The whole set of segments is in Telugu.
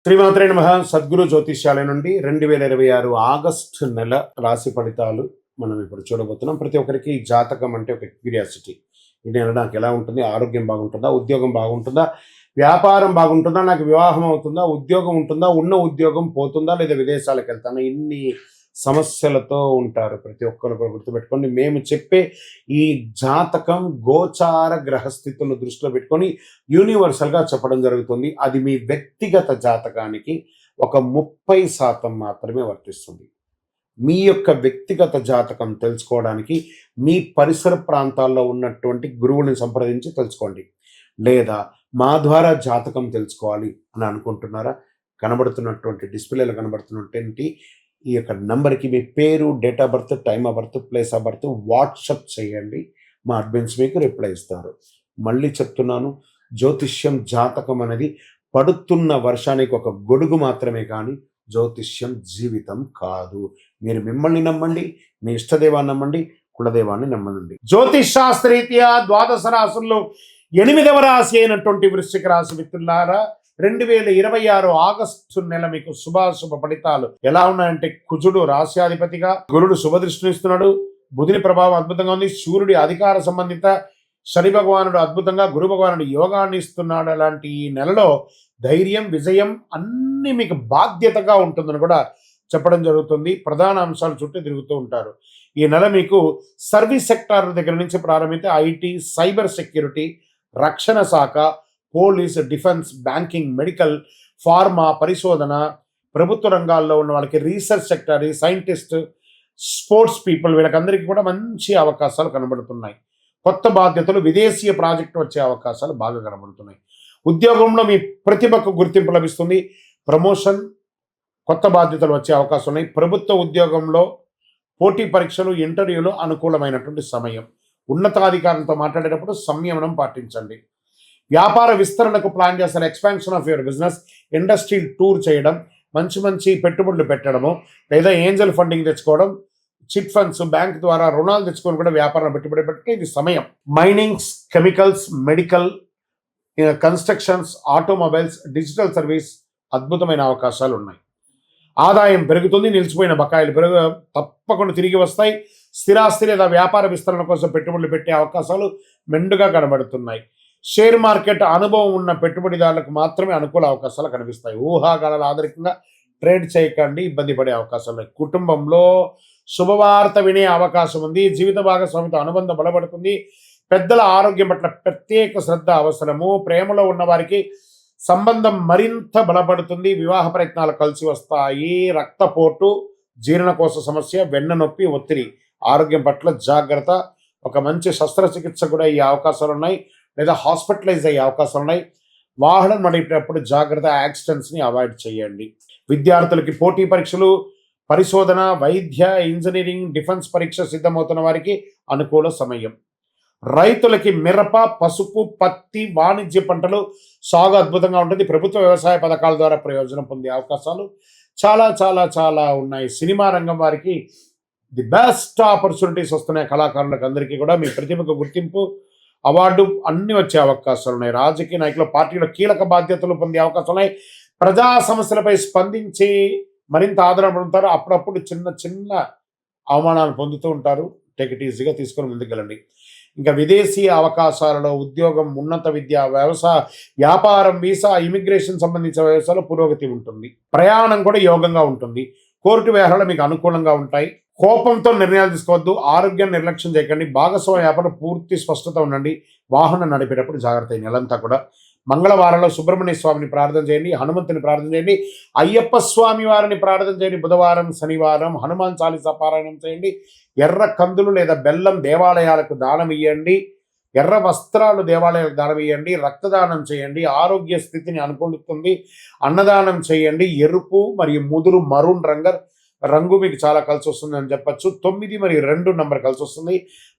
శ్రీమాత్రే నమః. సద్గురు జ్యోతిష్యాలయం నుండి 2026 ఆగస్టు నెల రాశి ఫలితాలు మనం ఇప్పుడు చూడబోతున్నాం. ప్రతి ఒక్కరికి జాతకం అంటే ఒక క్యూరియాసిటీ. ఈ నెల నాకు ఎలా ఉంటుంది, ఆరోగ్యం బాగుంటుందా, ఉద్యోగం బాగుంటుందా, వ్యాపారం బాగుంటుందా, నాకు వివాహం అవుతుందా, ఉద్యోగం ఉంటుందా, ఉన్న ఉద్యోగం పోతుందా, లేదా విదేశాలకు వెళ్తానా, ఇన్ని సమస్యలతో ఉంటారు ప్రతి ఒక్కరు. కూడా గుర్తుపెట్టుకోండి, మేము చెప్పే ఈ జాతకం గోచార గ్రహస్థితులను దృష్టిలో పెట్టుకొని యూనివర్సల్గా చెప్పడం జరుగుతుంది. అది మీ వ్యక్తిగత జాతకానికి ఒక 30% మాత్రమే వర్తిస్తుంది. మీ యొక్క వ్యక్తిగత జాతకం తెలుసుకోవడానికి మీ పరిసర ప్రాంతాల్లో ఉన్నటువంటి గురువుని సంప్రదించి తెలుసుకోండి. లేదా మా ద్వారా జాతకం తెలుసుకోవాలి అని అనుకుంటున్నారా? కనబడుతున్నటువంటి డిస్ప్లేలో కనబడుతున్నటువంటి ఈ యొక్క నంబర్కి మీ పేరు, date of birth, time of birth, place of birth WhatsApp చేయండి. మా అడ్మిన్స్ మీకు రిప్లై ఇస్తారు. మళ్ళీ చెప్తున్నాను, జ్యోతిష్యం జాతకం అనేది పడుతున్న వర్షానికి ఒక గొడుగు మాత్రమే, కానీ జ్యోతిష్యం జీవితం కాదు. మీరు మిమ్మల్ని నమ్మండి, మీ ఇష్టదేవాన్ని నమ్మండి, కులదేవాన్ని నమ్మండి. జ్యోతిష్ శాస్త్రరీత్యా ద్వాదశ రాశుల్లో 8వ రాశి అయినటువంటి వృశ్చిక రాశి మిత్రులారా, 2026 ఆగస్టు నెల మీకు శుభాశుభ ఫలితాలు ఎలా ఉన్నాయంటే, కుజుడు రాశ్యాధిపతిగా, గురుడు శుభదృష్టినిస్తున్నాడు, బుధుని ప్రభావం అద్భుతంగా ఉంది, సూర్యుడి అధికార సంబంధిత, శని భగవానుడు అద్భుతంగా, గురు భగవానుడు యోగాన్ని ఇస్తున్నాడు. అలాంటి ఈ నెలలో ధైర్యం, విజయం అన్ని మీకు బాధ్యతగా ఉంటుందని కూడా చెప్పడం జరుగుతుంది. ప్రధాన అంశాలు చుట్టూ తిరుగుతూ ఉంటారు. ఈ నెల మీకు సర్వీస్ సెక్టార్ దగ్గర నుంచి ప్రారంభిస్తే ఐటీ, సైబర్ సెక్యూరిటీ, రక్షణ శాఖ, police, defence, banking, medical, pharma, పరిశోధన, ప్రభుత్వ రంగాల్లో ఉన్న వాళ్ళకి research sector, scientist, sports people, వీళ్ళకందరికీ కూడా మంచి అవకాశాలు కనబడుతున్నాయి. కొత్త బాధ్యతలు, విదేశీయ ప్రాజెక్టు వచ్చే అవకాశాలు బాగా కనబడుతున్నాయి. ఉద్యోగంలో మీ ప్రతిభకు గుర్తింపు లభిస్తుంది. ప్రమోషన్, కొత్త బాధ్యతలు వచ్చే అవకాశం ఉన్నాయి. ప్రభుత్వ ఉద్యోగంలో పోటీ పరీక్షలు, ఇంటర్వ్యూలు అనుకూలమైనటువంటి సమయం. ఉన్నతాధికారులతో మాట్లాడేటప్పుడు సంయమనం పాటించండి. వ్యాపార విస్తరణకు ప్లాన్ చేస్తారు. Expansion of your business, industrial tour చేయడం, మంచి మంచి పెట్టుబడులు పెట్టడము, లేదా ఏంజల్ ఫండింగ్ తెచ్చుకోవడం, చిట్ ఫండ్స్, బ్యాంక్ ద్వారా రుణాలు తెచ్చుకొని కూడా వ్యాపారం పెట్టుబడి పెట్టే ఇది సమయం. Minings, chemicals, medical, constructions, automobiles, digital service అద్భుతమైన అవకాశాలు ఉన్నాయి. ఆదాయం పెరుగుతుంది. నిలిచిపోయిన బకాయిలు తప్పకుండా తిరిగి వస్తాయి. స్థిరాస్తి లేదా వ్యాపార విస్తరణ కోసం పెట్టుబడులు పెట్టే అవకాశాలు మెండుగా కనబడుతున్నాయి. షేర్ మార్కెట్ అనుభవం ఉన్న పెట్టుబడిదారులకు మాత్రమే అనుకూల అవకాశాలు కనిపిస్తాయి. ఊహాగానాల ఆధారితంగా ట్రేడ్ చేయకండి, ఇబ్బంది పడే అవకాశాలు ఉన్నాయి. కుటుంబంలో శుభవార్త వినే అవకాశం ఉంది. జీవిత భాగస్వామితో అనుబంధం బలపడుతుంది. పెద్దల ఆరోగ్యం పట్ల ప్రత్యేక శ్రద్ధ అవసరము. ప్రేమలో ఉన్న వారికి సంబంధం మరింత బలపడుతుంది. వివాహ ప్రయత్నాలు కలిసి వస్తాయి. రక్తపోటు, జీర్ణకోశ సమస్య, వెన్న నొప్పి, ఒత్తిడి, ఆరోగ్యం పట్ల జాగ్రత్త. ఒక మంచి శస్త్రచికిత్స కూడా అయ్యే అవకాశాలు ఉన్నాయి, లేదా హాస్పిటలైజ్ అయ్యే అవకాశాలు ఉన్నాయి. వాహనం నడిపేటప్పుడు జాగ్రత్త, యాక్సిడెంట్స్ని అవాయిడ్ చేయండి. విద్యార్థులకి పోటీ పరీక్షలు, పరిశోధన, వైద్య, ఇంజనీరింగ్, డిఫెన్స్ పరీక్ష సిద్ధమవుతున్న వారికి అనుకూల సమయం. రైతులకి మిరప, పసుపు, పత్తి, వాణిజ్య పంటలు సాగు అద్భుతంగా ఉంటుంది. ప్రభుత్వ వ్యవసాయ పథకాల ద్వారా ప్రయోజనం పొందే అవకాశాలు చాలా చాలా చాలా ఉన్నాయి. సినిమా రంగం వారికి ది బెస్ట్ ఆపర్చునిటీస్ వస్తున్నాయి. కళాకారులకు అందరికీ కూడా మీ ప్రతిభకు గుర్తింపు, అవార్డు అన్ని వచ్చే అవకాశాలు ఉన్నాయి. రాజకీయ నాయకులు పార్టీలో కీలక బాధ్యతలు పొందే అవకాశాలు ఉన్నాయి. ప్రజా సమస్యలపై స్పందించి మరింత ఆదరణ పొందుతారు. అప్పుడప్పుడు చిన్న చిన్న అవమానాలు పొందుతూ ఉంటారు. టేక్ ఇట్ ఈజీగా తీసుకొని ముందుకెళ్ళండి. ఇంకా విదేశీ అవకాశాలలో ఉద్యోగం, ఉన్నత విద్య, వ్యవసాయ, వ్యాపారం, వీసా, ఇమిగ్రేషన్ సంబంధించిన వ్యవసాయాలు పురోగతి ఉంటుంది. ప్రయాణం కూడా యోగంగా ఉంటుంది. కోర్టు వ్యవహారాలు మీకు అనుకూలంగా ఉంటాయి. కోపంతో నిర్ణయాలు తీసుకోవద్దు. ఆరోగ్యాన్ని నిర్లక్ష్యం చేయకండి. భాగస్వామ్య వ్యాపారం పూర్తి స్పష్టత ఉండండి. వాహనం నడిపేటప్పుడు జాగ్రత్త. ఈ నెలంతా కూడా మంగళవారంలో సుబ్రహ్మణ్య స్వామిని ప్రార్థన చేయండి, హనుమంతుని ప్రార్థన చేయండి, అయ్యప్ప స్వామి వారిని ప్రార్థన చేయండి. బుధవారం, శనివారం హనుమాన్ చాలీసా పారాయణం చేయండి. ఎర్ర కందులు లేదా బెల్లం దేవాలయాలకు దానం ఇవ్వండి. ఎర్ర వస్త్రాలు దేవాలయాలకు దానం ఇవ్వండి. రక్తదానం చేయండి, ఆరోగ్య స్థితిని అనుకూలిస్తుంది. అన్నదానం చేయండి. ఎరుపు మరియు ముదురు, మరూన్ రంగు మీకు చాలా కలిసి వస్తుంది అని చెప్పచ్చు. 9 మరియు 2 నంబర్ కలిసి వస్తుంది.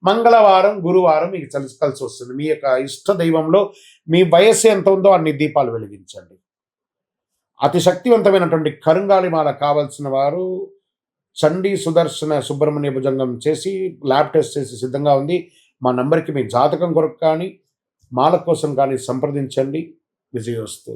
మంగళవారం, గురువారం మీకు కలిసి వస్తుంది. మీ యొక్క ఇష్ట దైవంలో మీ వయస్సు ఎంత ఉందో అన్ని దీపాలు వెలిగించండి. అతి శక్తివంతమైనటువంటి కరుంగాలిమాల కావాల్సిన వారు చండీ సుదర్శన సుబ్రహ్మణ్య భుజంగం చేసి ల్యాబ్ టెస్ట్ చేసి సిద్ధంగా ఉంది. మా నంబర్కి మీ జాతకం కొరకు కానీ మాల కోసం కానీ సంప్రదించండి. విజయోస్తు.